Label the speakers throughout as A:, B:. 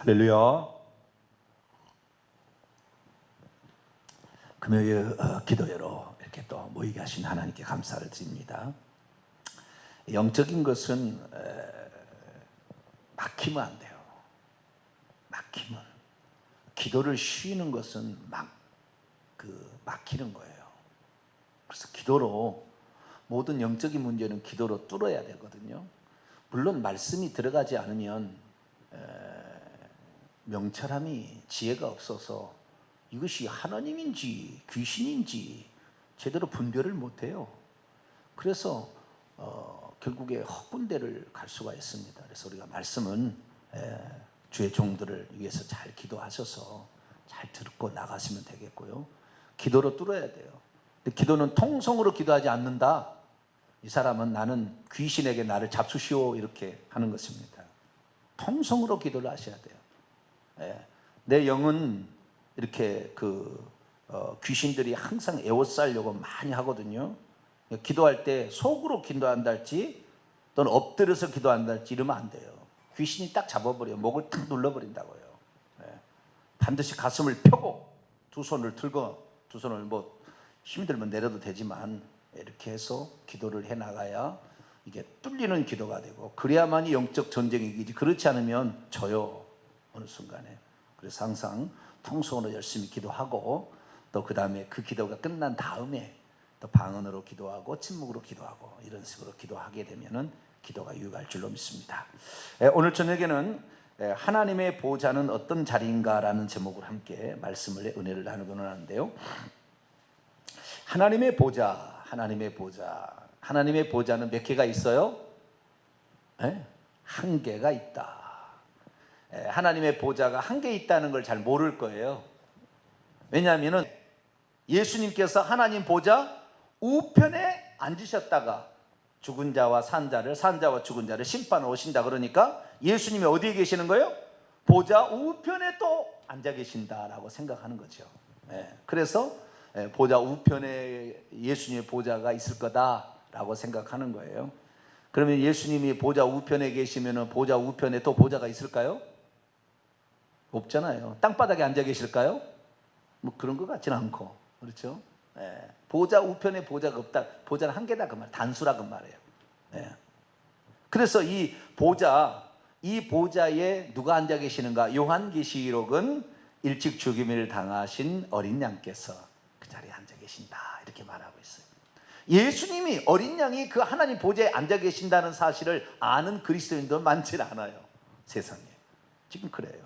A: 할렐루야. 금요일 기도회로 이렇게 또 모이게 하신 하나님께 감사를 드립니다. 영적인 것은 막히면 안 돼요. 막히면. 기도를 쉬는 것은 막히는 거예요. 그래서 기도로 모든 영적인 문제는 기도로 뚫어야 되거든요. 물론 말씀이 들어가지 않으면 명철함이 지혜가 없어서 이것이 하나님인지 귀신인지 제대로 분별을 못해요. 그래서 결국에 헛군데를 갈 수가 있습니다. 그래서 우리가 말씀은 주의 종들을 위해서 잘 기도하셔서 잘 듣고 나가시면 되겠고요. 기도로 뚫어야 돼요. 근데 기도는 통성으로 기도하지 않는다. 이 사람은 나는 귀신에게 나를 잡수시오 이렇게 하는 것입니다. 통성으로 기도를 하셔야 돼요. 내 영은 이렇게 귀신들이 항상 에워싸려고 많이 하거든요. 기도할 때 속으로 기도한다 할지 또는 엎드려서 기도한다 할지 이러면 안 돼요. 귀신이 딱 잡아버려요. 목을 탁 눌러버린다고요. 반드시 가슴을 펴고 두 손을 들고 두 손을 뭐 힘이 들면 내려도 되지만 이렇게 해서 기도를 해나가야 이게 뚫리는 기도가 되고 그래야만이 영적 전쟁이 이기지. 그렇지 않으면 져요. 어느 순간에. 그래서 항상 통성으로 열심히 기도하고 또 그 다음에 그 기도가 끝난 다음에 또 방언으로 기도하고 침묵으로 기도하고 이런 식으로 기도하게 되면은 기도가 유익할 줄로 믿습니다. 오늘 저녁에는 하나님의 보좌는 어떤 자리인가라는 제목으로 함께 말씀을 은혜를 나누고는 하는데요. 하나님의 보좌, 하나님의 보좌. 하나님의 보좌는 몇 개가 있어요? 한 개가 있다. 하나님의 보좌가 한 개 있다는 걸 잘 모를 거예요. 왜냐하면 예수님께서 하나님 보좌 우편에 앉으셨다가 죽은 자와 산 자를, 산 자와 죽은 자를 심판하러 오신다 그러니까 예수님이 어디에 계시는 거예요? 보좌 우편에 또 앉아 계신다라고 생각하는 거죠. 그래서 보좌 우편에 예수님의 보좌가 있을 거다라고 생각하는 거예요. 그러면 예수님이 보좌 우편에 계시면 보좌 우편에 또 보좌가 있을까요? 없잖아요. 땅바닥에 앉아 계실까요? 뭐 그런 것 같지는 않고, 그렇죠? 보좌 우편에 보좌가 없다. 보좌는 한 개다 그 말, 단수라 그 말이에요. 그래서 이 보좌에 누가 앉아 계시는가? 요한계시록은 일찍 죽임을 당하신 어린 양께서 그 자리에 앉아 계신다 이렇게 말하고 있어요. 예수님이 어린 양이 그 하나님 보좌에 앉아 계신다는 사실을 아는 그리스도인도 많지 않아요. 세상에 지금 그래요.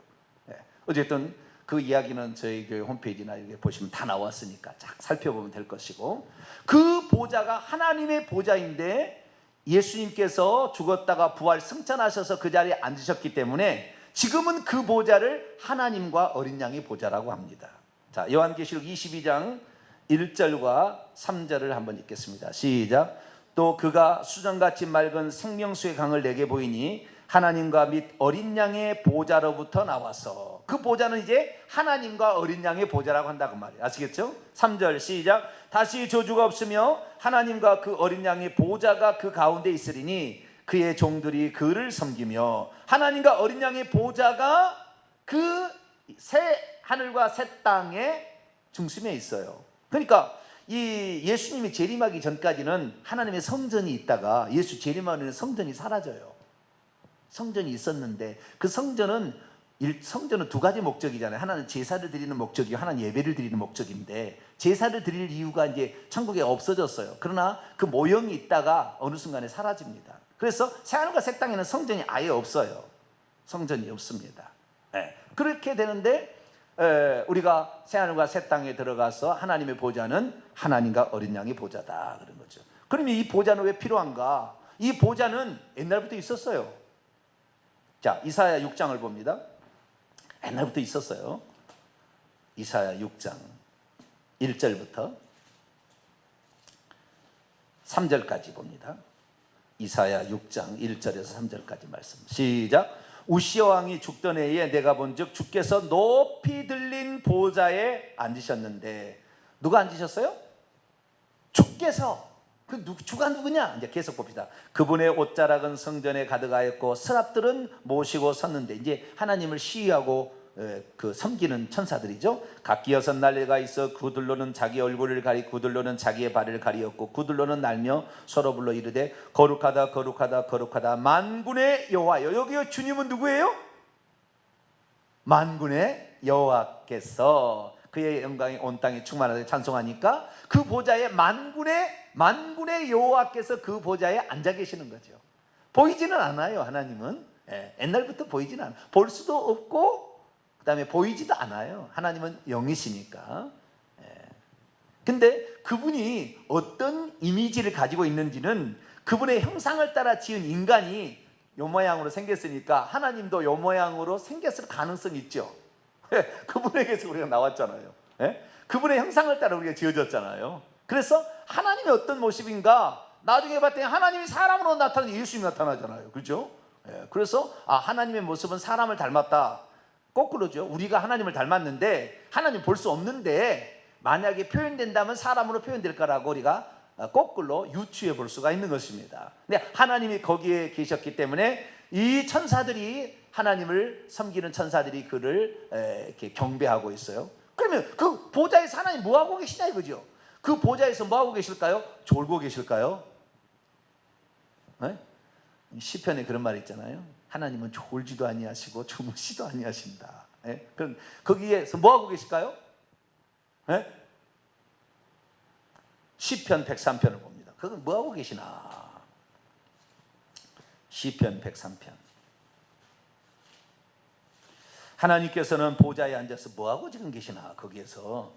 A: 어쨌든 그 이야기는 저희 교회 홈페이지나 이렇게 보시면 다 나왔으니까 쫙 살펴보면 될 것이고, 그 보좌가 하나님의 보좌인데 예수님께서 죽었다가 부활 승천하셔서 그 자리에 앉으셨기 때문에 지금은 그 보좌를 하나님과 어린 양의 보좌라고 합니다. 자, 요한계시록 22장 1절과 3절을 한번 읽겠습니다. 시작. 또 그가 수정같이 맑은 생명수의 강을 내게 보이니 하나님과 및 어린 양의 보좌로부터 나와서, 그 보좌는 이제 하나님과 어린 양의 보좌라고 한다고 말이에요. 아시겠죠? 3절 시작. 다시 저주가 없으며 하나님과 그 어린 양의 보좌가 그 가운데 있으리니 그의 종들이 그를 섬기며, 하나님과 어린 양의 보좌가 그 새 하늘과 새 땅의 중심에 있어요. 그러니까 이 예수님이 재림하기 전까지는 하나님의 성전이 있다가 예수 재림하는 성전이 사라져요. 성전이 있었는데 그 성전은 두 가지 목적이잖아요. 하나는 제사를 드리는 목적이고 하나는 예배를 드리는 목적인데, 제사를 드릴 이유가 이제 천국에 없어졌어요. 그러나 그 모형이 있다가 어느 순간에 사라집니다. 그래서 새하늘과 새 땅에는 성전이 아예 없어요. 성전이 없습니다. 그렇게 되는데 우리가 새하늘과 새 땅에 들어가서 하나님의 보좌는 하나님과 어린 양의 보좌다 그런 거죠. 그러면 이 보좌는 왜 필요한가? 이 보좌는 옛날부터 있었어요. 자, 이사야 6장을 봅니다. 옛날부터 있었어요. 이사야 6장 1절부터 3절까지 봅니다. 이사야 6장 1절에서 3절까지 말씀. 시작. 우시아 왕이 죽던 해에 내가 본즉 주께서 높이 들린 보좌에 앉으셨는데, 누가 앉으셨어요? 주께서. 주가 누구냐? 이제 계속 봅시다. 그분의 옷자락은 성전에 가득하였고 서랍들은 모시고 섰는데, 이제 하나님을 시위하고 그 섬기는 천사들이죠. 각기 6날개가 있어 그들로는 자기 얼굴을 가리고 그들로는 자기의 발을 가리었고 그들로는 날며 서로 불러 이르되 거룩하다 거룩하다 거룩하다 만군의 여호와여. 여기요, 주님은 누구예요? 만군의 여호와께서 그의 영광이 온 땅에 충만하되 찬송하니까 그 보좌에 만군의 여호와께서 그 보좌에 앉아 계시는 거죠. 보이지는 않아요. 하나님은 옛날부터 보이지는 않아요. 볼 수도 없고 그 다음에 보이지도 않아요. 하나님은 영이시니까. 근데 그분이 어떤 이미지를 가지고 있는지는 그분의 형상을 따라 지은 인간이 요 모양으로 생겼으니까 하나님도 요 모양으로 생겼을 가능성이 있죠. 그분에게서 우리가 나왔잖아요. 그분의 형상을 따라 우리가 지어졌잖아요. 그래서 하나님의 어떤 모습인가, 나중에 봤더니 하나님이 사람으로 나타나는 예수님이 나타나잖아요. 그렇죠? 그래서 하나님의 모습은 사람을 닮았다. 거꾸로죠. 우리가 하나님을 닮았는데 하나님 볼 수 없는데 만약에 표현된다면 사람으로 표현될 거라고 우리가 거꾸로 유추해 볼 수가 있는 것입니다. 근데 하나님이 거기에 계셨기 때문에 이 천사들이, 하나님을 섬기는 천사들이 그를 이렇게 경배하고 있어요. 그러면 그 보좌에서 하나님 뭐 하고 계시냐 이거죠. 그 보좌에서 뭐 하고 계실까요? 졸고 계실까요? 시편에 그런 말이 있잖아요. 하나님은 졸지도 아니하시고 주무시도 아니하신다. 그럼 거기에서 뭐 하고 계실까요? 시편 103편을 봅니다. 그건 뭐 하고 계시나? 시편 103편. 하나님께서는 보좌에 앉아서 뭐 하고 지금 계시나? 거기에서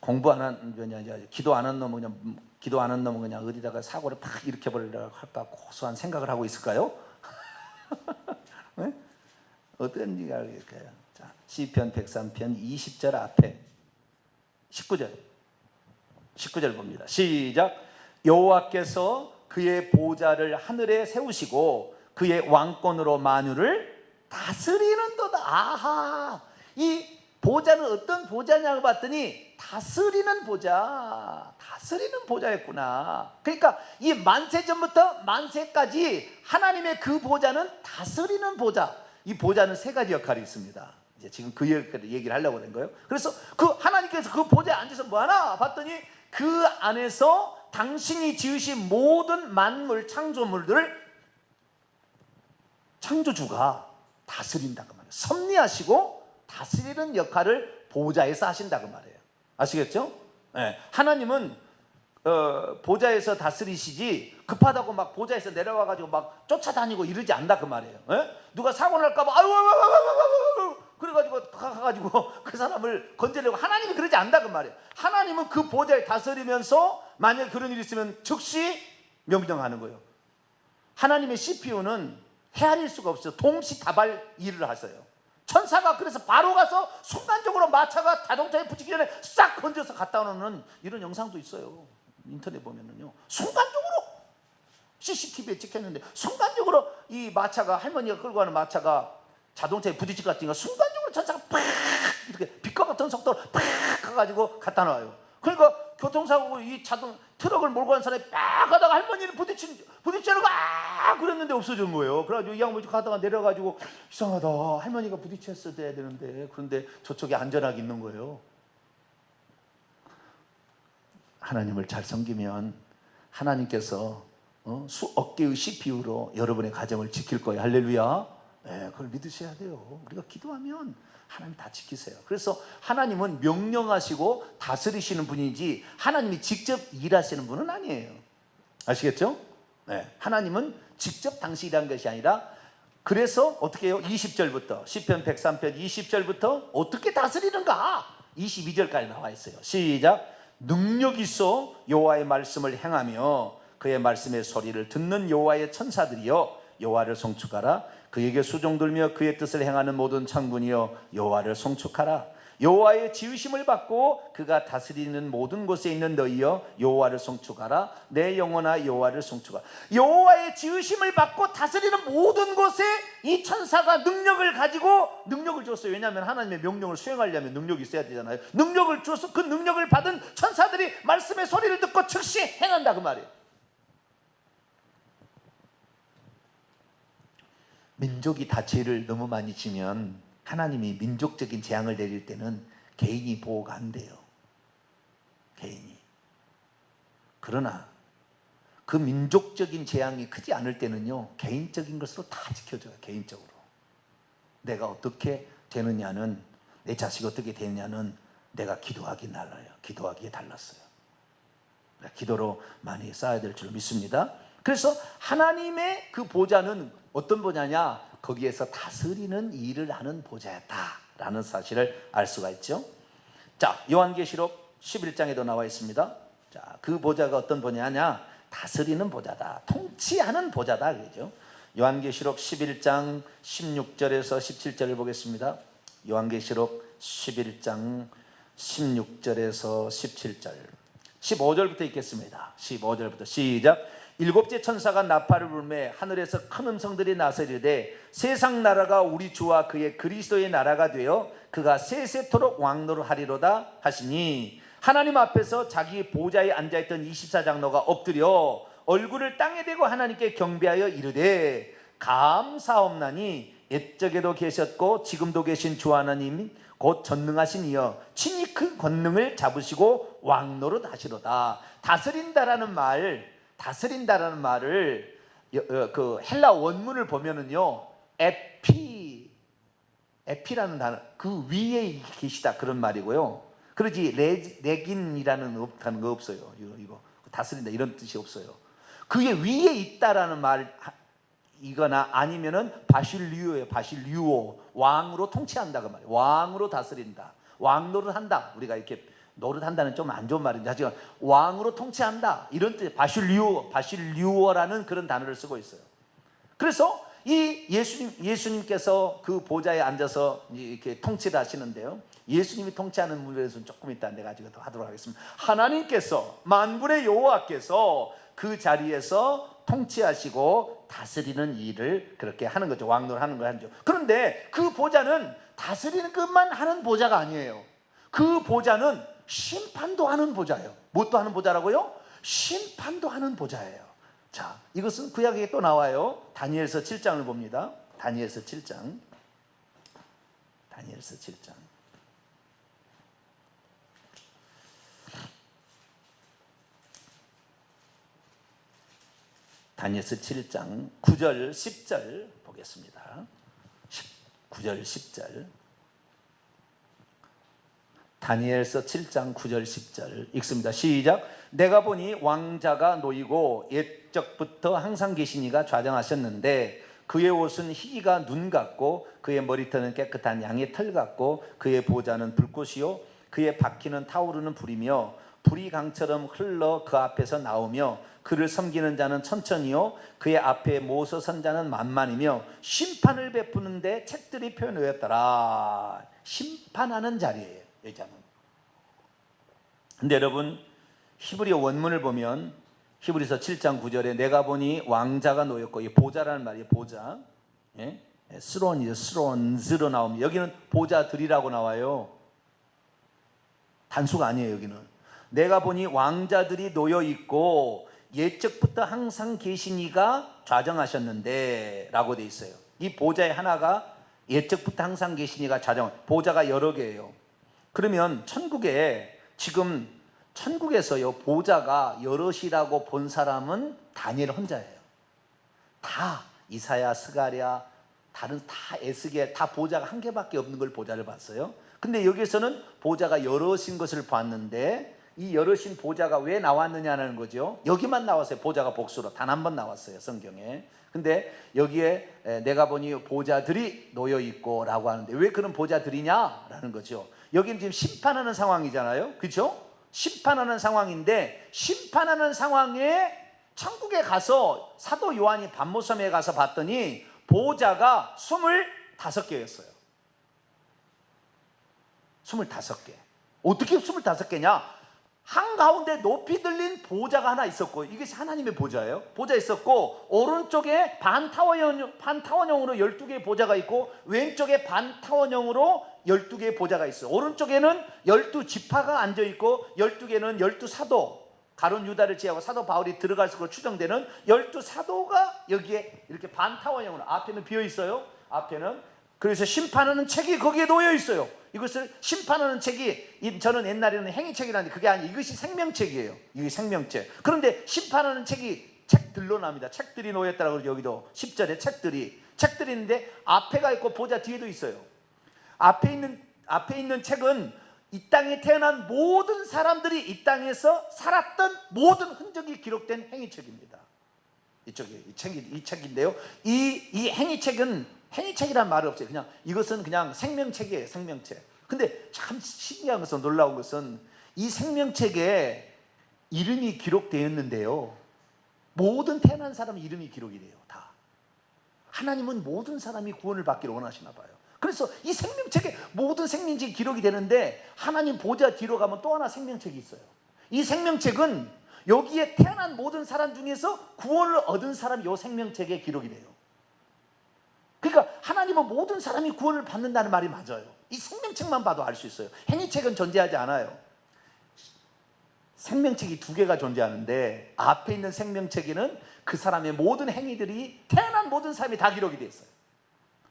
A: 공부 안 한 놈이 기도 안 한 놈은 그냥 기도 안 한 놈은 그냥 어디다가 사고를 팍 일으켜 버리려고 할까 고소한 생각을 하고 있을까요? 어떤 얘기가 있을까요? 자, 시편 103편 20절 앞에 19절 봅니다. 시작. 여호와께서 그의 보좌를 하늘에 세우시고 그의 왕권으로 만유를 다스리는도다. 아하, 이 보좌는 어떤 보좌냐고 봤더니 다스리는 보좌였구나. 그러니까 이 만세전부터 만세까지 하나님의 그 보좌는 다스리는 보좌. 이 보좌는 세 가지 역할이 있습니다. 이제 지금 그 얘기를 하려고 된 거예요. 그래서 그 하나님께서 그 보좌에 앉아서 뭐 하나 봤더니 그 안에서 당신이 지으신 모든 만물 창조물들을 창조주가 다스린다고 말이에요. 섭리하시고 다스리는 역할을 보좌에서 하신다고 말이에요. 아시겠죠? 하나님은 보좌에서 다스리시지 급하다고 막 보좌에서 내려와가지고 막 쫓아다니고 이러지 않다 그 말이에요. 누가 사고 날까봐 아유 그래가지고 가가지고 그 사람을 건져내고, 하나님이 그러지 않다 그 말이에요. 하나님은 그 보좌에 다스리면서 만약 그런 일이 있으면 즉시 명령하는 거예요. 하나님의 CPU는 헤아릴 수가 없어요. 동시다발 일을 하세요. 천사가 그래서 바로 가서 순간적으로 마차가 자동차에 붙이기 전에 싹 건져서 갖다 오는 이런 영상도 있어요. 인터넷 보면은요, 순간적으로 CCTV에 찍혔는데 순간적으로 이 마차가, 할머니가 끌고 가는 마차가 자동차에 부딪힐 것 같으니까 순간적으로 천사가 팍 이렇게 빛과 같은 속도로 팍 가가지고 갖다 놔요. 그러니까 교통사고 이 트럭을 몰고 간 사람이 팍 가다가 할머니를 부딪히려고 그랬는데 없어진 거예요. 그래가지고 이 양반이 가다가 내려가지고 이상하다, 할머니가 부딪혔어야 되는데, 그런데 저쪽에 안전하게 있는 거예요. 하나님을 잘 섬기면 하나님께서 수억 개의 CPU로 여러분의 가정을 지킬 거예요. 할렐루야. 그걸 믿으셔야 돼요. 우리가 기도하면 하나님 다 지키세요. 그래서 하나님은 명령하시고 다스리시는 분이지 하나님이 직접 일하시는 분은 아니에요. 아시겠죠? 하나님은 직접 당시 일한 것이 아니라, 그래서 어떻게 해요? 20절부터, 시편 103편 20절부터 어떻게 다스리는가 22절까지 나와 있어요. 시작. 능력 있어 여호와의 말씀을 행하며 그의 말씀의 소리를 듣는 여호와의 천사들이여 여호와를 송축하라. 그에게 수종 들며 그의 뜻을 행하는 모든 천군이여 여호와를 송축하라. 여호와의 지으심을 받고 그가 다스리는 모든 곳에 있는 너희여 여호와를 송축하라. 내 영혼아 여호와를 송축하라. 여호와의 지으심을 받고 다스리는 모든 곳에 이 천사가 능력을 가지고 능력을 줬어요. 왜냐하면 하나님의 명령을 수행하려면 능력이 있어야 되잖아요. 능력을 줘서 그 능력을 받은 천사들이 말씀의 소리를 듣고 즉시 행한다 그 말이에요. 민족이 다 죄를 너무 많이 지면 하나님이 민족적인 재앙을 내릴 때는 개인이 보호가 안 돼요. 개인이. 그러나 그 민족적인 재앙이 크지 않을 때는요, 개인적인 것으로 다 지켜줘요. 개인적으로. 내가 어떻게 되느냐는, 내 자식이 어떻게 되느냐는 내가 기도하기에 달랐어요. 기도로 많이 쌓아야 될 줄 믿습니다. 그래서 하나님의 그 보좌는 어떤 보좌냐? 거기에서 다스리는 일을 하는 보좌였다라는 사실을 알 수가 있죠. 자, 요한계시록 11장에도 나와 있습니다. 자, 그 보좌가 어떤 보좌냐? 다스리는 보좌다, 통치하는 보좌다 그러죠. 요한계시록 11장 16절에서 17절을 보겠습니다. 요한계시록 11장 16절에서 17절, 15절부터 읽겠습니다. 15절부터 시작. 일곱째 천사가 나팔을 불매 하늘에서 큰 음성들이 나서 이르되 세상 나라가 우리 주와 그의 그리스도의 나라가 되어 그가 세세토록 왕노릇하리로다 하시니, 하나님 앞에서 자기 보좌에 앉아있던 24장로가 엎드려 얼굴을 땅에 대고 하나님께 경배하여 이르되 감사옵나니 옛적에도 계셨고 지금도 계신 주 하나님 곧 전능하신 이여 친히 그 권능을 잡으시고 왕노릇 하시로다. 다스린다라는 말을 그 헬라 원문을 보면은요, 에피라는 단어, 그 위에 계시다 그런 말이고요. 그러지 레긴이라는 단어가 없어요. 이거 다스린다 이런 뜻이 없어요. 그게 위에 있다라는 말이거나 아니면은 바실리오예요. 바실리오, 왕으로 통치한다 그 말이에요. 왕으로 다스린다, 왕노릇한다. 우리가 이렇게 노릇한다는 좀 안 좋은 말인데 하지만 왕으로 통치한다 이런 뜻, 바실리오라는 그런 단어를 쓰고 있어요. 그래서 이 예수님께서 그 보좌에 앉아서 이렇게 통치를 하시는데요, 예수님이 통치하는 문제에서는 조금 이따 내가 더 하도록 하겠습니다. 하나님께서, 만군의 여호와께서 그 자리에서 통치하시고 다스리는 일을 그렇게 하는 거죠. 왕노릇하는 걸 하죠. 그런데 그 보좌는 다스리는 것만 하는 보좌가 아니에요. 그 보좌는 심판도 하는 보좌예요. 무엇도 하는 보좌라고요? 심판도 하는 보좌예요. 자, 이것은 구약에 또 나와요. 다니엘서 7장을 봅니다. 다니엘서 7장. 다니엘서 7장. 다니엘서 7장 9절 10절 보겠습니다. 9절 10절. 다니엘서 7장 9절 10절 읽습니다. 시작. 내가 보니 왕자가 놓이고 옛적부터 항상 계신 이가 좌정하셨는데 그의 옷은 희기가 눈 같고 그의 머리털은 깨끗한 양의 털 같고 그의 보좌는 불꽃이요 그의 바퀴는 타오르는 불이며 불이 강처럼 흘러 그 앞에서 나오며 그를 섬기는 자는 천천히요 그의 앞에 모서 선 자는 만만이며 심판을 베푸는데 책들이 펴놓였더라. 심판하는 자리예요. 여자는. 근데 여러분, 히브리어 원문을 보면 히브리서 7장 9절에 내가 보니 왕자가 놓였고, 이 보좌라는 말이에요. 보좌. 예? 스론이죠. 스론즈로 나오면 여기는 보좌들이라고 나와요. 단수가 아니에요. 여기는. 내가 보니 왕자들이 놓여 있고 옛적부터 항상 계신 이가 좌정하셨는데 라고 돼 있어요. 이 보좌의 하나가 옛적부터 항상 계신 이가 좌정, 보좌가 여러 개예요. 그러면 천국에 지금 천국에서요 보좌가 여럿이라고 본 사람은 다니엘 혼자예요. 다 이사야, 스가랴, 다른 다 에스겔 다 보좌가 한 개밖에 없는 걸 보좌를 봤어요. 근데 여기서는 보좌가 여럿인 것을 봤는데 이 여럿인 보좌가 왜 나왔느냐는 거죠. 여기만 나왔어요. 보좌가 복수로 단 한 번 나왔어요 성경에. 근데 여기에 내가 보니 보좌들이 놓여 있고 라고 하는데 왜 그런 보좌들이냐 라는 거죠. 여기는 지금 심판하는 상황이잖아요. 그렇죠? 심판하는 상황인데 심판하는 상황에 천국에 가서 사도 요한이 반모섬에 가서 봤더니 보좌가 25개였어요. 25개. 어떻게 25개냐? 한가운데 높이 들린 보좌가 하나 있었고, 이것이 하나님의 보좌예요. 보좌 있었고, 오른쪽에 반타원형으로 12개의 보좌가 있고, 왼쪽에 반타원형으로 12개의 보좌가 있어요. 오른쪽에는 12지파가 앉아있고, 12개는 12사도, 가룟 유다를 제하고 사도 바울이 들어갈 것으로 추정되는 12사도가 여기에 이렇게 반타원형으로, 앞에는 비어있어요. 앞에는. 그래서 심판하는 책이 거기에 놓여있어요. 이것을 심판하는 책이, 저는 옛날에는 행위책이라는데 그게 아니에요. 이것이 생명책이에요. 이게 생명책. 그런데 심판하는 책들로 납니다. 책들이 놓였다고 그러죠. 여기도 10절에 책들이 있는데, 앞에가 있고 보좌 뒤에도 있어요. 앞에 있는 책은 이 땅에 태어난 모든 사람들이 이 땅에서 살았던 모든 흔적이 기록된 행위책입니다. 이 책인데요. 이 행위책이란 말이 없어요. 그냥 이것은 그냥 생명책이에요. 생명책. 근데 참 신기한 것은, 놀라운 것은, 이 생명책에 이름이 기록되었는데요, 모든 태어난 사람 이름이 기록이 돼요. 다. 하나님은 모든 사람이 구원을 받기를 원하시나 봐요. 그래서 이 생명책에 모든 생명책이 기록이 되는데, 하나님 보좌 뒤로 가면 또 하나 생명책이 있어요. 이 생명책은 여기에 태어난 모든 사람 중에서 구원을 얻은 사람이 이 생명책에 기록이 돼요. 그러니까 하나님은 모든 사람이 구원을 받는다는 말이 맞아요. 이 생명책만 봐도 알 수 있어요. 행위책은 존재하지 않아요. 생명책이 2개가 존재하는데, 앞에 있는 생명책에는 그 사람의 모든 행위들이, 태어난 모든 사람이 다 기록이 되어 있어요.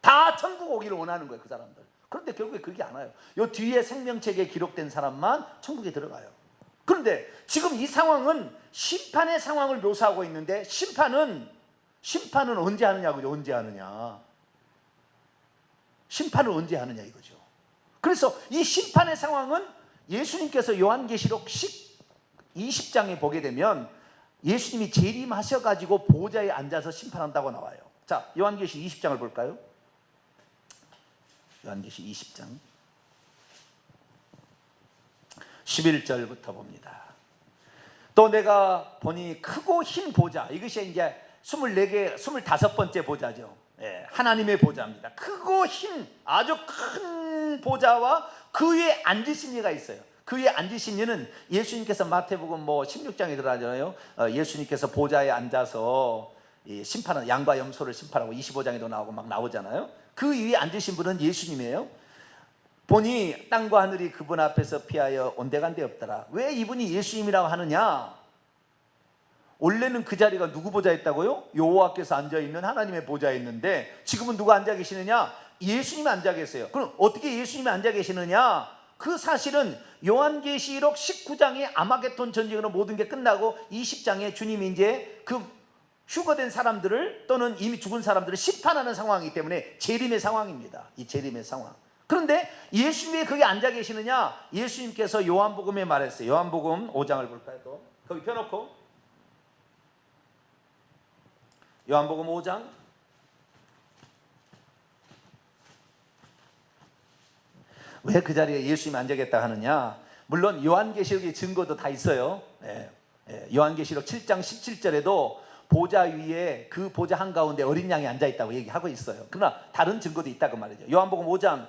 A: 다 천국 오기를 원하는 거예요, 그 사람들. 그런데 결국에 그렇게 안 와요. 이 뒤에 생명책에 기록된 사람만 천국에 들어가요. 그런데 지금 이 상황은 심판의 상황을 묘사하고 있는데, 심판은 언제 하느냐고요. 언제 하느냐. 심판을 언제 하느냐 이거죠. 그래서 이 심판의 상황은 예수님께서 요한계시록 20장에 보게 되면, 예수님이 재림하셔가지고 보좌에 앉아서 심판한다고 나와요. 자, 요한계시록 20장을 볼까요? 요한계시록 20장 11절부터 봅니다. 또 내가 보니 크고 흰 보좌, 이것이 이제 24개, 25번째 보좌죠. 예, 하나님의 보좌입니다. 크고 흰 아주 큰 보좌와 그 위에 앉으신 이가 있어요. 그 위에 앉으신 이는, 예수님께서 마태복음 16장에 들어가잖아요. 예수님께서 보좌에 앉아서 심판은 양과 염소를 심판하고 25장에도 나오고 막 나오잖아요. 그 위에 앉으신 분은 예수님이에요. 보니 땅과 하늘이 그분 앞에서 피하여 온데간데 없더라. 왜 이분이 예수님이라고 하느냐? 원래는 그 자리가 누구 보좌였다고요? 여호와께서 앉아있는 하나님의 보좌였는데, 지금은 누가 앉아 계시느냐? 예수님이 앉아 계세요. 그럼 어떻게 예수님이 앉아 계시느냐? 그 사실은 요한계시록 19장에 아마겟돈 전쟁으로 모든 게 끝나고 20장에 주님이 이제 그 휴거된 사람들을, 또는 이미 죽은 사람들을 심판하는 상황이기 때문에 재림의 상황입니다. 이 재림의 상황. 그런데 예수님이 왜 거기 앉아 계시느냐? 예수님께서 요한복음에 말했어요. 요한복음 5장을 볼까요? 또 거기 펴놓고, 요한복음 5장 왜 그 자리에 예수님이 앉아겠다 하느냐? 물론 요한계시록의 증거도 다 있어요. 요한계시록 7장 17절에도 보좌 위에, 그 보좌 한가운데 어린 양이 앉아있다고 얘기하고 있어요. 그러나 다른 증거도 있다고 말이죠. 요한복음 5장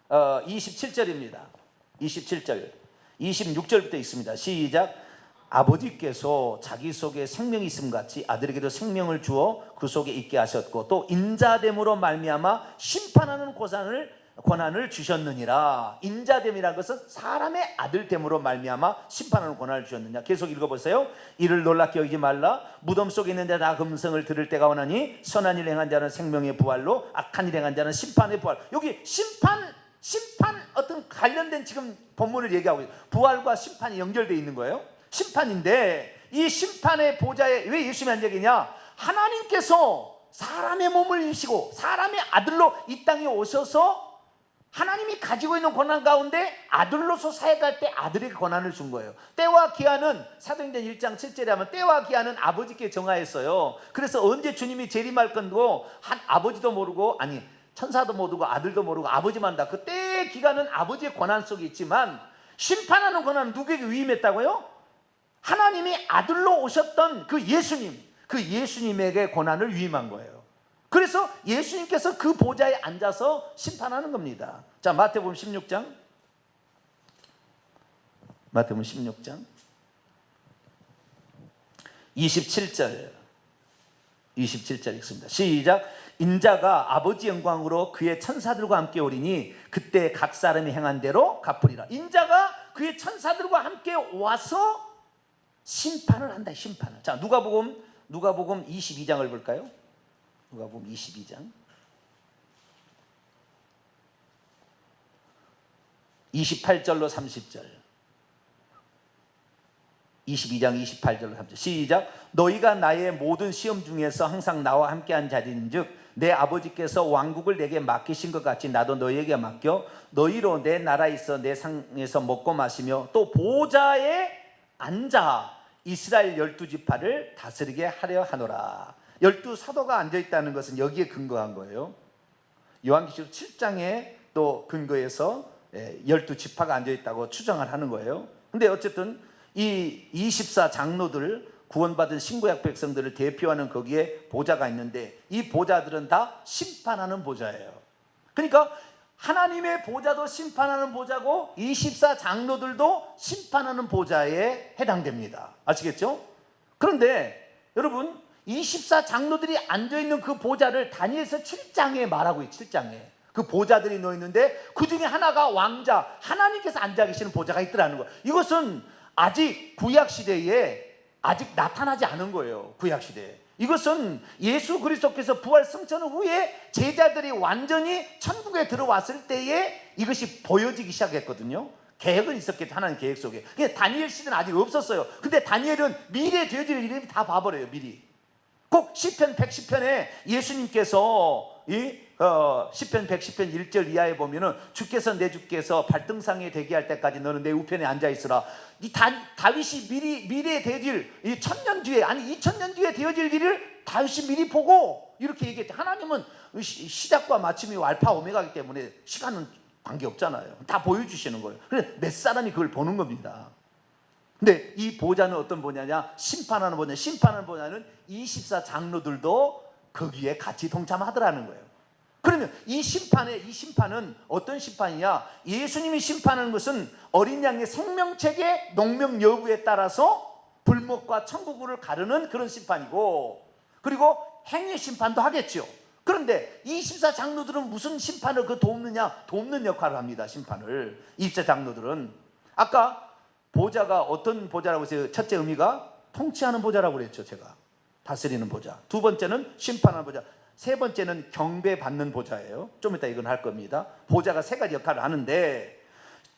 A: 27절입니다. 27절 26절부터 있습니다. 시작. 아버지께서 자기 속에 생명이 있음 같이 아들에게도 생명을 주어 그 속에 있게 하셨고, 또 인자됨으로 말미암아 심판하는 권한을 주셨느니라. 인자됨이라는 것은 사람의 아들됨으로 말미암아 심판하는 권한을 주셨느냐. 계속 읽어보세요. 이를 놀랍게 여기지 말라. 무덤 속에 있는 자 다 금성을 들을 때가 오나니, 선한 일 행한 자는 생명의 부활로, 악한 일 행한 자는 심판의 부활. 여기 심판 어떤 관련된 지금 본문을 얘기하고 있어요. 부활과 심판이 연결되어 있는 거예요. 심판인데, 이 심판의 보좌에 왜 예수님이 앉아 계냐? 하나님께서 사람의 몸을 입으시고 사람의 아들로 이 땅에 오셔서 하나님이 가지고 있는 권한 가운데 아들로서 사역할 때 아들에게 권한을 준 거예요. 때와 기한은 사도행전 1장 7절에 하면 때와 기한은 아버지께 정하였어요. 그래서 언제 주님이 재림할 건고, 한 아버지도 모르고, 아니 천사도 모르고 아들도 모르고 아버지만 다, 그 때의 기간은 아버지의 권한 속에 있지만, 심판하는 권한은 누구에게 위임했다고요? 하나님이 아들로 오셨던 그 예수님, 그 예수님에게 권한을 위임한 거예요. 그래서 예수님께서 그 보좌에 앉아서 심판하는 겁니다. 자, 마태복음 16장 마태복음 16장 27절 읽습니다. 시작. 인자가 아버지 영광으로 그의 천사들과 함께 오리니 그때 각 사람이 행한 대로 갚으리라. 인자가 그의 천사들과 함께 와서 심판을 한다. 심판을. 자, 누가복음 22장을 볼까요? 누가복음 22장 28절로 30절. 22장 28절로 30절. 시작. 너희가 나의 모든 시험 중에서 항상 나와 함께한 자리인즉 내 아버지께서 왕국을 내게 맡기신 것 같이 나도 너희에게 맡겨 너희로 내 나라에 있어 내 상에서 먹고 마시며 또 보좌에 앉아 이스라엘 12지파를 다스리게 하려 하노라. 12사도가 앉아있다는 것은 여기에 근거한 거예요. 요한계시록 7장에 또 근거해서 12지파가 앉아있다고 추정을 하는 거예요. 근데 어쨌든 이 24장로들, 구원받은 신구약 백성들을 대표하는 거기에 보좌가 있는데 이 보좌들은 다 심판하는 보좌예요. 그러니까 하나님의 보좌도 심판하는 보좌고 24장로들도 심판하는 보좌에 해당됩니다. 아시겠죠? 그런데 여러분 24장로들이 앉아있는 그 보좌를 다니엘서 7장에 말하고 있어요. 7장에 그 보좌들이 놓여있는데 그 중에 하나가 왕자, 하나님께서 앉아 계시는 보좌가 있더라는 거예요. 이것은 아직 구약시대에 아직 나타나지 않은 거예요. 구약시대에. 이것은 예수 그리스도께서 부활 승천 후에 제자들이 완전히 천국에 들어왔을 때에 이것이 보여지기 시작했거든요. 계획은 있었겠죠. 하나님 계획 속에. 다니엘 시대는 아직 없었어요. 근데 다니엘은 미래에 되어질 일을 다 봐버려요. 미리. 꼭 시편 110편에 예수님께서 시편 110편 1절 이하에 보면은 주께서 내 주께서 발등상에 대기할 때까지 너는 내 우편에 앉아 있으라. 이 다윗이 미래에 되어질 이 1000년 뒤에 아니 2000년 뒤에 되어질 일을 다윗이 미리 보고 이렇게 얘기했죠. 하나님은 시작과 마침이 알파 오메가이기 때문에 시간은 관계없잖아요. 다 보여주시는 거예요. 그래서 몇 사람이 그걸 보는 겁니다. 근데 이 보좌는 어떤 보좌냐? 심판하는 보좌. 심판하는 보좌는 24장로들도 거기에 같이 동참하더라는 거예요. 그러면 이 심판은 어떤 심판이냐? 예수님이 심판하는 것은 어린 양의 생명책의 농명 여부에 따라서 불목과 천국을 가르는 그런 심판이고, 그리고 행위 심판도 하겠죠. 그런데 24장로들은 무슨 심판을 돕느냐? 돕는 역할을 합니다. 심판을. 24장로들은 아까 보좌가 어떤 보좌라고 했어요? 첫째 의미가 통치하는 보좌라고 그랬죠. 제가 다스리는 보좌. 두 번째는 심판하는 보좌. 세 번째는 경배받는 보좌예요. 좀 이따 이건 할 겁니다. 보좌가 세 가지 역할을 하는데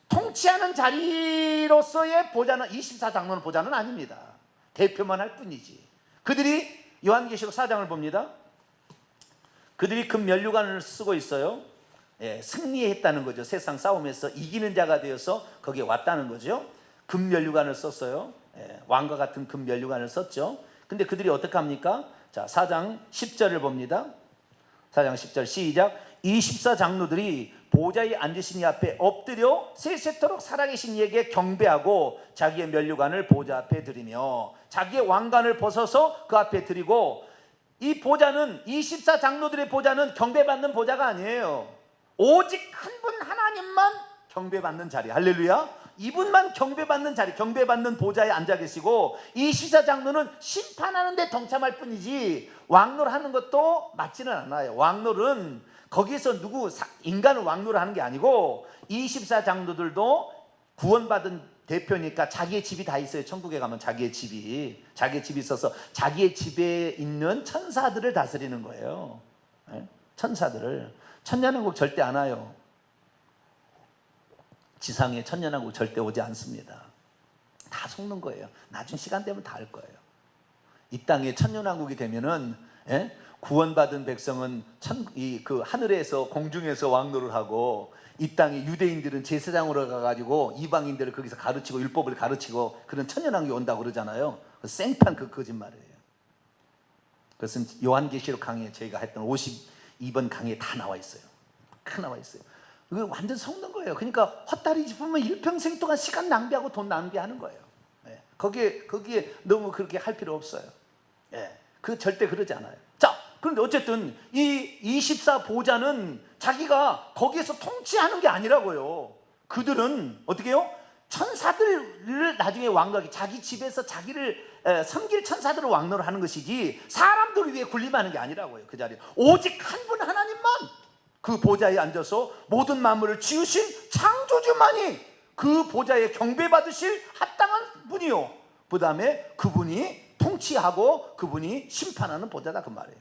A: 통치하는 자리로서의 보좌는 24장로는 보좌는 아닙니다. 대표만 할 뿐이지. 그들이 요한계시록 4장을 봅니다. 그들이 금 면류관을 쓰고 있어요. 승리했다는 거죠. 세상 싸움에서 이기는 자가 되어서 거기에 왔다는 거죠. 금 면류관을 썼어요. 왕과 같은 금 면류관을 썼죠. 근데 그들이 어떻게 합니까? 자, 4장 10절을 봅니다. 4장 10절 시작. 24장로들이 보좌에 앉으신 이 앞에 엎드려 세세토록 살아계신 이에게 경배하고 자기의 면류관을 보좌 앞에 드리며 자기의 왕관을 벗어서 그 앞에 드리고, 이 보좌는 24장로들의 보좌는 경배받는 보좌가 아니에요. 오직 한 분 하나님만 경배받는 자리. 할렐루야. 이분만 경배받는 자리, 경배받는 보좌에 앉아 계시고, 이 24장로는 심판하는 데 동참할 뿐이지 왕노를 하는 것도 맞지는 않아요. 왕노는 거기에서 인간을 왕노를 하는 게 아니고 24장로들도 구원받은 대표니까 자기의 집이 다 있어요. 천국에 가면 자기의 집이 있어서 자기의 집에 있는 천사들을 다스리는 거예요. 천사들을. 천년왕국 절대 안 와요. 지상에 천년왕국 절대 오지 않습니다. 다 속는 거예요. 나중 시간 되면 다 할 거예요. 이 땅에 천년왕국이 되면은 구원받은 백성은 그 하늘에서 공중에서 왕노를 하고, 이 땅에 유대인들은 제사장으로 가가지고 이방인들을 거기서 가르치고 율법을 가르치고 그런 천년왕국이 온다고 그러잖아요. 생판 그 거짓말이에요. 그것은 요한계시록 강의에 저희가 했던 52번 강의에 다 나와 있어요. 다 나와 있어요. 이거 완전 속는 거예요. 그러니까 헛다리 짚으면 일평생 동안 시간 낭비하고 돈 낭비하는 거예요. 거기에 너무 그렇게 할 필요 없어요. 그 절대 그러지 않아요. 자, 그런데 어쨌든 이 24보좌는 자기가 거기에서 통치하는 게 아니라고요. 그들은 어떻게 해요? 천사들을 나중에 왕노하기, 자기 집에서 자기를 섬길 천사들을 왕노를 하는 것이지 사람들 위해 군림하는 게 아니라고요. 그 자리에 오직 한 분 하나님만 그 보좌에 앉아서 모든 만물을 지으신 창조주만이 그 보좌에 경배받으실 합당한 분이요, 그 다음에 그분이 통치하고 그분이 심판하는 보좌다, 그 말이에요.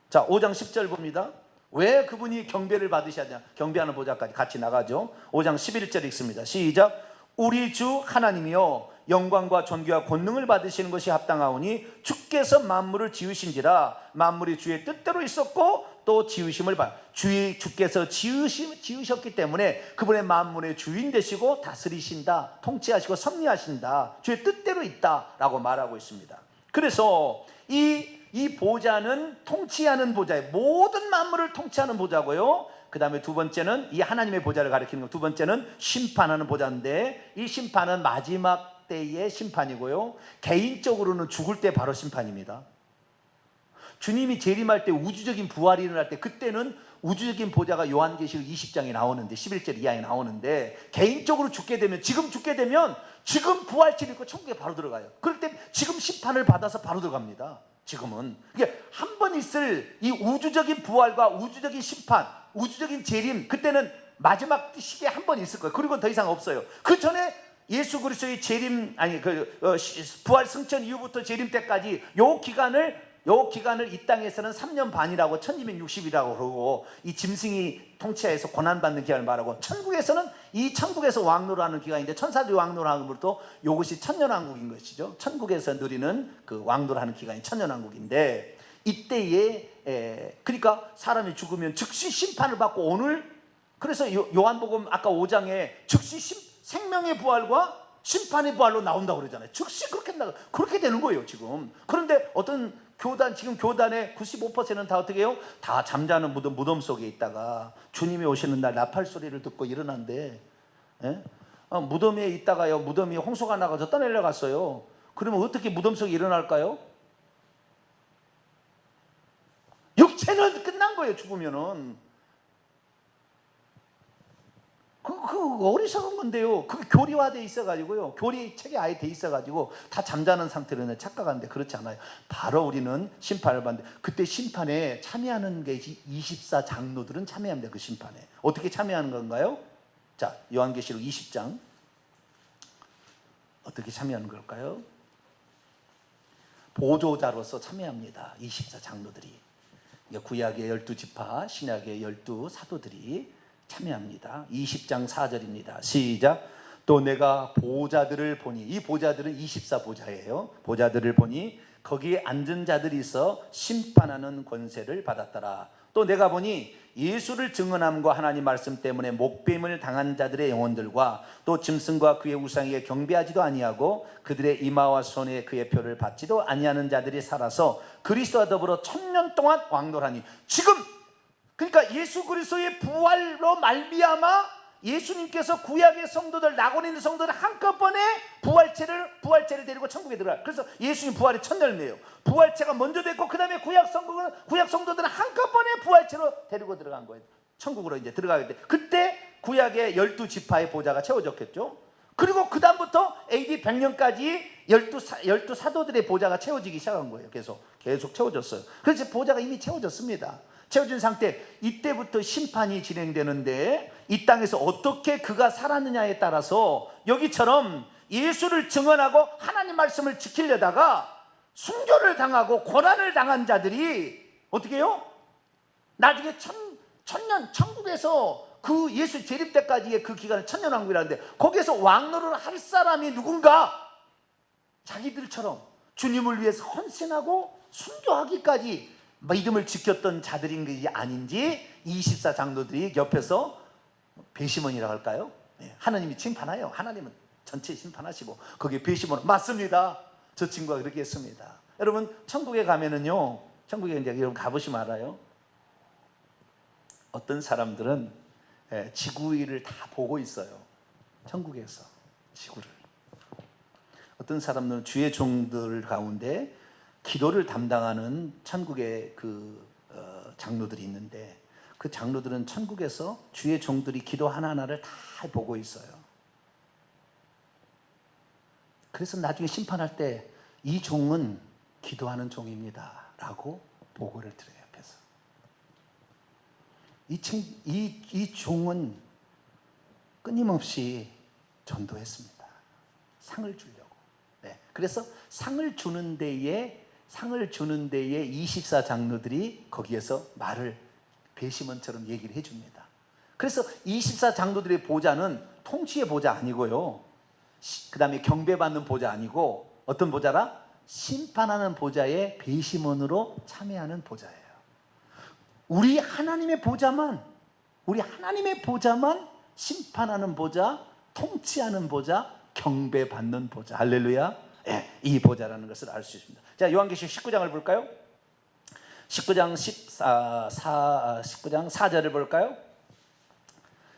A: 자, 5장 10절 봅니다. 왜 그분이 경배를 받으셔야 되냐? 경배하는 보좌까지 같이 나가죠. 5장 11절 읽습니다. 시작. 우리 주 하나님이여 영광과 존귀와 권능을 받으시는 것이 합당하오니 주께서 만물을 지으신지라. 만물이 주의 뜻대로 있었고 또 지으심을 주께서 지으셨기 때문에 그분의 만물의 주인 되시고 다스리신다, 통치하시고 섭리하신다, 주의 뜻대로 있다라고 말하고 있습니다. 그래서 이 보좌는 통치하는 보좌예요. 모든 만물을 통치하는 보좌고요. 그 다음에 두 번째는 이 하나님의 보좌를 가리키는 거, 두 번째는 심판하는 보좌인데, 이 심판은 마지막 때의 심판이고요, 개인적으로는 죽을 때 바로 심판입니다. 주님이 재림할 때, 우주적인 부활이 일어날 때, 그때는 우주적인 보좌가 요한계시록 20장에 나오는데, 11절 이하에 나오는데, 개인적으로 죽게 되면, 지금 죽게 되면 지금 부활체를 입고 천국에 바로 들어가요. 그럴 때 지금 심판을 받아서 바로 들어갑니다. 지금은 이게 한 번 있을 이 우주적인 부활과 우주적인 심판, 우주적인 재림, 그때는 마지막 시기에 한 번 있을 거예요. 그리고 더 이상 없어요. 그 전에 예수 그리스도의 재림, 아니 부활 승천 이후부터 재림 때까지 요 기간을 이 땅에서는 3년 반이라고 1260이라고 그러고, 이 짐승이 통치하에서 고난받는 기간을 말하고, 천국에서는 이 천국에서 왕노를 하는 기간인데, 천사들이 왕노를 하는 것도 이것이 천년왕국인 것이죠. 천국에서 누리는 그 왕노를 하는 기간이 천년왕국인데, 이때에 그러니까 사람이 죽으면 즉시 심판을 받고, 오늘 그래서 요한복음 아까 5장에 즉시 생명의 부활과 심판의 부활로 나온다고 그러잖아요. 즉시 그렇게 되는 거예요 지금. 그런데 어떤 지금 교단의 95%는 다 어떻게 해요? 다 잠자는 무덤 속에 있다가 주님이 오시는 날 나팔 소리를 듣고 일어난대. 예? 무덤에 있다가요, 무덤이 홍수가 나가서 떠내려 갔어요. 그러면 어떻게 무덤 속에 일어날까요? 육체는 끝난 거예요, 죽으면은. 그 어리석은 건데요. 그게 교리화돼 있어가지고요, 교리 책에 아예 돼 있어가지고 다 잠자는 상태로 착각하는데, 그렇지 않아요. 바로 우리는 심판을 받는데, 그때 심판에 참여하는 게 24 장로들은 참여합니다. 그 심판에 어떻게 참여하는 건가요? 자, 요한계시록 20장 어떻게 참여하는 걸까요? 보조자로서 참여합니다. 24 장로들이, 구약의 12지파, 신약의 12사도들이 참여합니다. 20장 4절입니다. 시작. 또 내가 보좌들을 보니, 이 보좌들은 24보좌예요. 보좌들을 보니 거기에 앉은 자들이 있어 심판하는 권세를 받았더라. 또 내가 보니 예수를 증언함과 하나님 말씀 때문에 목배임을 당한 자들의 영혼들과 또 짐승과 그의 우상에게 경배하지도 아니하고 그들의 이마와 손에 그의 표를 받지도 아니하는 자들이 살아서 그리스도와 더불어 1000년 동안 왕노라니. 지금 그러니까 예수 그리스도의 부활로 말미암아 예수님께서 구약의 성도들, 낙원에 있는 성도들 한꺼번에 부활체를 데리고 천국에 들어가요. 그래서 예수님 부활의 첫 열매예요. 부활체가 먼저 됐고, 그 다음에 구약 성도들은 한꺼번에 부활체로 데리고 들어간 거예요. 천국으로 이제 들어가게 돼. 그때 구약의 12지파의 보좌가 채워졌겠죠. 그리고 그 다음부터 AD 100년까지 12사도들의 보좌가 채워지기 시작한 거예요. 계속 채워졌어요. 그래서 보좌가 이미 채워졌습니다. 채워진 상태, 이때부터 심판이 진행되는데, 이 땅에서 어떻게 그가 살았느냐에 따라서 여기처럼 예수를 증언하고 하나님 말씀을 지키려다가 순교를 당하고 고난을 당한 자들이 어떻게 해요? 나중에 천국에서 그 예수 재림 때까지의 그 기간을 천년왕국이라는데, 거기에서 왕노를 할 사람이 누군가? 자기들처럼 주님을 위해서 헌신하고 순교하기까지 믿음을 지켰던 자들인 것이 아닌지 24 장로들이 옆에서 배심원이라고 할까요? 하나님이 심판하여, 하나님은 전체 심판하시고 거기에 배심원, 맞습니다. 저 친구가 그렇게 했습니다. 여러분, 천국에 가면은요, 천국에 이제 여러분 가보시면 알아요. 어떤 사람들은 지구 위를 다 보고 있어요. 천국에서 지구를. 어떤 사람들은 주의 종들 가운데 기도를 담당하는 천국의 장로들이 있는데, 그 장로들은 천국에서 주의 종들이 기도 하나하나를 다 보고 있어요. 그래서 나중에 심판할 때 이 종은 기도하는 종입니다 라고 보고를 드려요. 옆에서 이 종은 끊임없이 전도했습니다. 상을 주려고. 네. 그래서 상을 주는 데에 24 장로들이 거기에서 말을 배심원처럼 얘기를 해줍니다. 그래서 24 장로들의 보좌는 통치의 보좌 아니고요, 그 다음에 경배받는 보좌 아니고 어떤 보좌라? 심판하는 보좌에 배심원으로 참여하는 보좌예요. 우리 하나님의 보좌만 심판하는 보좌, 통치하는 보좌, 경배받는 보좌. 할렐루야. 네, 이 보좌라는 것을 알 수 있습니다. 자, 요한계시록 19장을 볼까요? 19장 4절을 볼까요?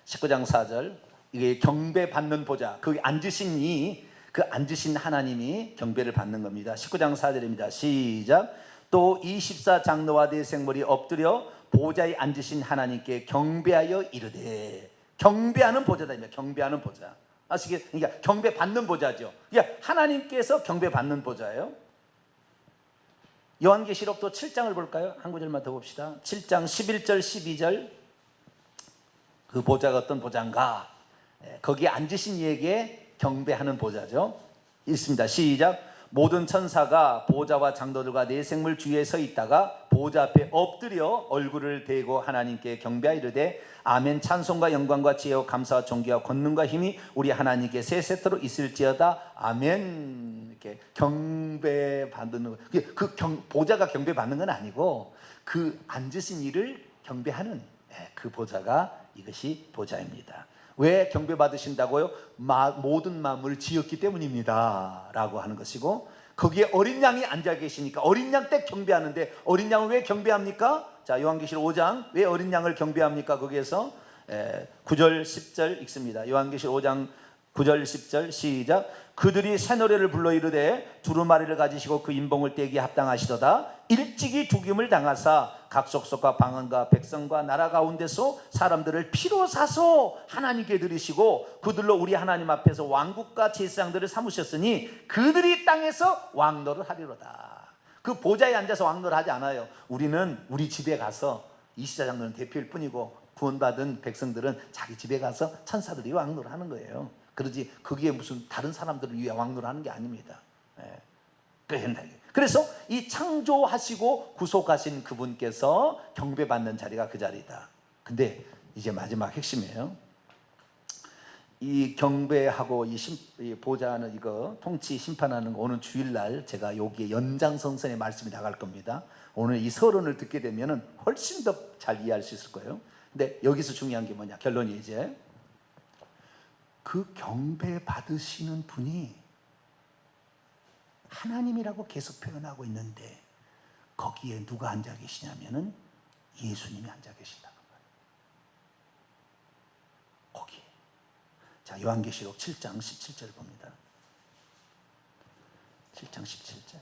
A: 19장 4절. 이게 경배받는 보좌, 그 앉으신 하나님이 경배를 받는 겁니다. 19장 4절입니다. 시작. 또 24 장로와 네 생물이 엎드려 보좌에 앉으신 하나님께 경배하여 이르되. 경배하는 보좌다입니다. 경배하는 보좌. 아시겠? 그러니까 경배받는 보좌죠. 그러니까 하나님께서 경배받는 보좌예요. 요한계시록 또 7장을 볼까요? 한 구절만 더 봅시다. 7장 11절 12절. 그 보좌가 어떤 보좌인가? 거기에 앉으신 이에게 경배하는 보좌죠. 읽습니다. 시작. 모든 천사가 보좌와 장로들과 네 생물 주위에 서 있다가 보좌 앞에 엎드려 얼굴을 대고 하나님께 경배하이르되 아멘. 찬송과 영광과 지혜와 감사와 존귀와 권능과 힘이 우리 하나님께 세세토로 있을지어다. 아멘. 이렇게 경배받는, 보좌가 경배받는 건 아니고 그 앉으신 이를 경배하는 그 보좌가, 이것이 보좌입니다. 왜 경배받으신다고요? 모든 만물을 지었기 때문입니다 라고 하는 것이고, 거기에 어린 양이 앉아 계시니까 어린 양 때 경배하는데, 어린 양을 왜 경배합니까? 자, 요한계시록 5장 왜 어린 양을 경배합니까? 거기에서 9절 10절 읽습니다. 요한계시록 5장 9절 10절 시작. 그들이 새 노래를 불러 이르되 두루마리를 가지시고 그 인봉을 떼기에 합당하시도다. 일찍이 죽임을 당하사 각 족속과 방언과 백성과 나라 가운데서 사람들을 피로 사서 하나님께 드리시고 그들로 우리 하나님 앞에서 왕국과 제사장들을 삼으셨으니 그들이 땅에서 왕노를 하리로다. 그 보좌에 앉아서 왕노를 하지 않아요. 우리는 우리 집에 가서, 24장로는 대표일 뿐이고 구원받은 백성들은 자기 집에 가서 천사들이 왕노를 하는 거예요. 그러지 거기에 무슨 다른 사람들을 위해 왕노를 하는 게 아닙니다. 그래서 이 창조하시고 구속하신 그분께서 경배받는 자리가 그 자리다. 근데 이제 마지막 핵심이에요. 이 경배하고 이 보좌는 이거 통치 심판하는 거, 오늘 주일날 제가 여기에 연장선상의 말씀이 나갈 겁니다. 오늘 이 서론을 듣게 되면 훨씬 더 잘 이해할 수 있을 거예요. 근데 여기서 중요한 게 뭐냐, 결론이 이제 그 경배 받으시는 분이 하나님이라고 계속 표현하고 있는데 거기에 누가 앉아 계시냐면은 예수님이 앉아 계신다는 거예요. 거기에. 자, 요한계시록 7장 17절 봅니다. 7장 17절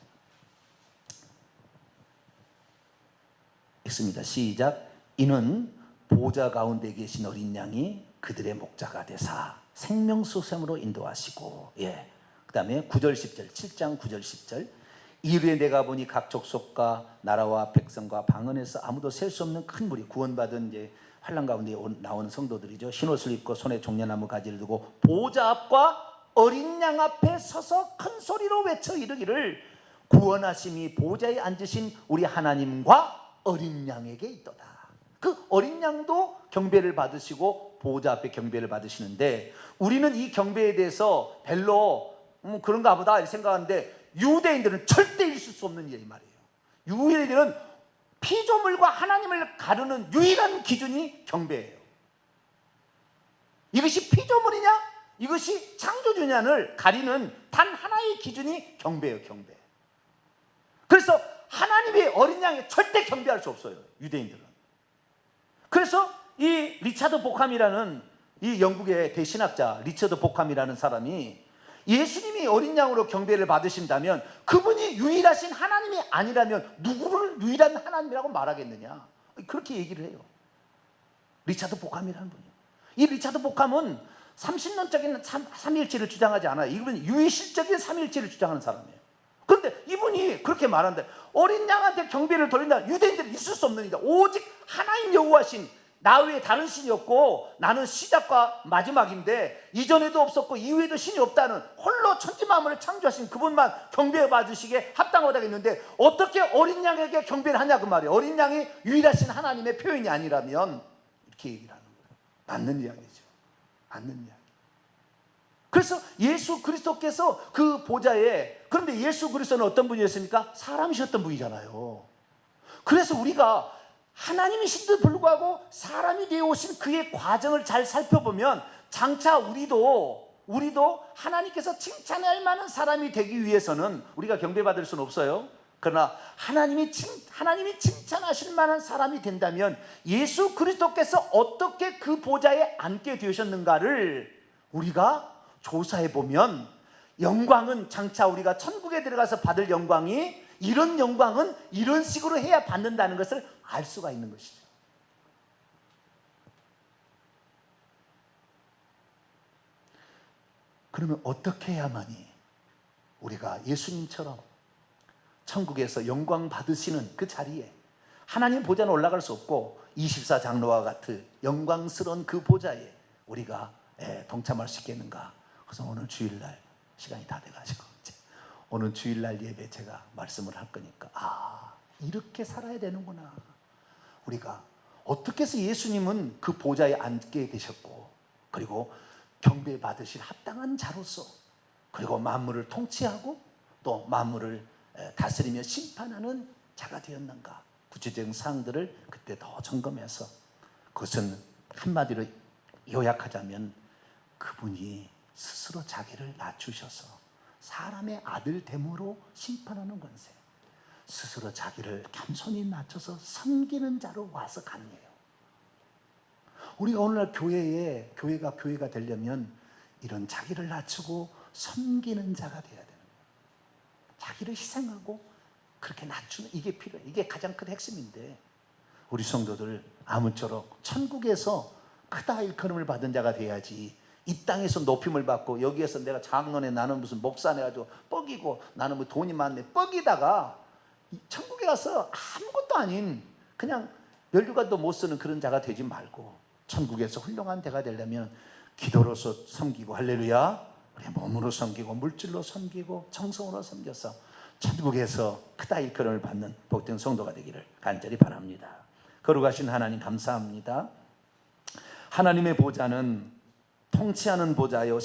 A: 읽습니다. 시작. 이는 보좌 가운데 계신 어린 양이 그들의 목자가 되사 생명수샘으로 인도하시고, 그 다음에 9절 10절, 7장 9절 10절. 이르에 내가 보니 각 족속과 나라와 백성과 방언에서 아무도 셀 수 없는 큰 무리, 구원받은 이제 환난 가운데 나오는 성도들이죠. 흰옷을 입고 손에 종려나무 가지를 두고 보좌 앞과 어린 양 앞에 서서 큰 소리로 외쳐 이르기를 구원하심이 보좌에 앉으신 우리 하나님과 어린 양에게 있도다. 그 어린 양도 경배를 받으시고 보좌 앞에 경배를 받으시는데, 우리는 이 경배에 대해서 별로 그런가 보다 이렇게 생각하는데 유대인들은 절대 있을 수 없는 일이 말이에요. 유대인들은 피조물과 하나님을 가르는 유일한 기준이 경배예요. 이것이 피조물이냐 이것이 창조주냐를 가리는 단 하나의 기준이 경배예요. 경배. 그래서 하나님의 어린 양에 절대 경배할 수 없어요, 유대인들은. 그래서 이 리차드 보캄이라는 이 영국의 대신학자 리처드 보캄이라는 사람이 예수님이 어린 양으로 경배를 받으신다면 그분이 유일하신 하나님이 아니라면 누구를 유일한 하나님이라고 말하겠느냐, 그렇게 얘기를 해요. 리차드 보캄이라는 분이요. 이 리차드 보캄은 삼신론적인 삼일체를 주장하지 않아요. 이분은 유일실적인 삼일체를 주장하는 사람이에요. 그런데 이분이 그렇게 말하는데 어린 양한테 경배를 돌린다. 유대인들은 있을 수 없는 일이다. 오직 하나님 여호와신 나 외에 다른 신이 없고 나는 시작과 마지막인데 이전에도 없었고 이후에도 신이 없다는 홀로 천지만물을 창조하신 그분만 경배받으시기에 합당하다고 했는데 어떻게 어린 양에게 경배를 하냐 그 말이에요. 어린 양이 유일하신 하나님의 표현이 아니라면 이렇게 얘기를 하는 거예요. 맞는 이야기죠. 맞는 이야기. 그래서 예수 그리스도께서 그 보좌에, 그런데 예수 그리스도는 어떤 분이었습니까? 사람이셨던 분이잖아요. 그래서 우리가 하나님이신데도 불구하고 사람이 되어 오신 그의 과정을 잘 살펴보면 장차 우리도 하나님께서 칭찬할 만한 사람이 되기 위해서는 우리가 경배받을 수는 없어요. 그러나 하나님이 칭찬하실 만한 사람이 된다면 예수 그리스도께서 어떻게 그 보좌에 앉게 되셨는가를 우리가 조사해 보면 영광은 장차 우리가 천국에 들어가서 받을 영광이 이런 영광은 이런 식으로 해야 받는다는 것을 알 수가 있는 것이죠. 그러면 어떻게 해야만이 우리가 예수님처럼 천국에서 영광 받으시는 그 자리에 하나님 보좌는 올라갈 수 없고 24장로와 같은 영광스러운 그 보좌에 우리가 동참할 수 있겠는가? 그래서 오늘 주일날 시간이 다 돼가지고 오늘 주일날 예배 제가 말씀을 할 거니까 이렇게 살아야 되는구나. 우리가 어떻게 해서 예수님은 그 보좌에 앉게 되셨고 그리고 경배받으실 합당한 자로서 그리고 만물을 통치하고 또 만물을 다스리며 심판하는 자가 되었는가. 구체적인 사항들을 그때 더 점검해서 그것은 한마디로 요약하자면 그분이 스스로 자기를 낮추셔서 사람의 아들 됨으로 심판하는 권세, 스스로 자기를 겸손히 낮춰서 섬기는 자로 와서 가능해요. 우리가 오늘날 교회가 되려면 이런 자기를 낮추고 섬기는 자가 돼야 되는 거예요. 자기를 희생하고 그렇게 낮추는 이게 필요해요. 이게 가장 큰 핵심인데 우리 성도들 아무쪼록 천국에서 크다 일컬음을 받은 자가 돼야지 이 땅에서 높임을 받고 여기에서 내가 장로네 나는 무슨 목사네 가지고 뻑이고 나는 뭐 돈이 많네 뻑이다가 천국에 가서 아무것도 아닌 그냥 면류관도 못 쓰는 그런 자가 되지 말고 천국에서 훌륭한 자가 되려면 기도로서 섬기고 할렐루야 우리 몸으로 섬기고 물질로 섬기고 정성으로 섬겨서 천국에서 크다 일컬음을 받는 복된 성도가 되기를 간절히 바랍니다. 거룩하신 하나님 감사합니다. 하나님의 보좌는 통치하는 보좌요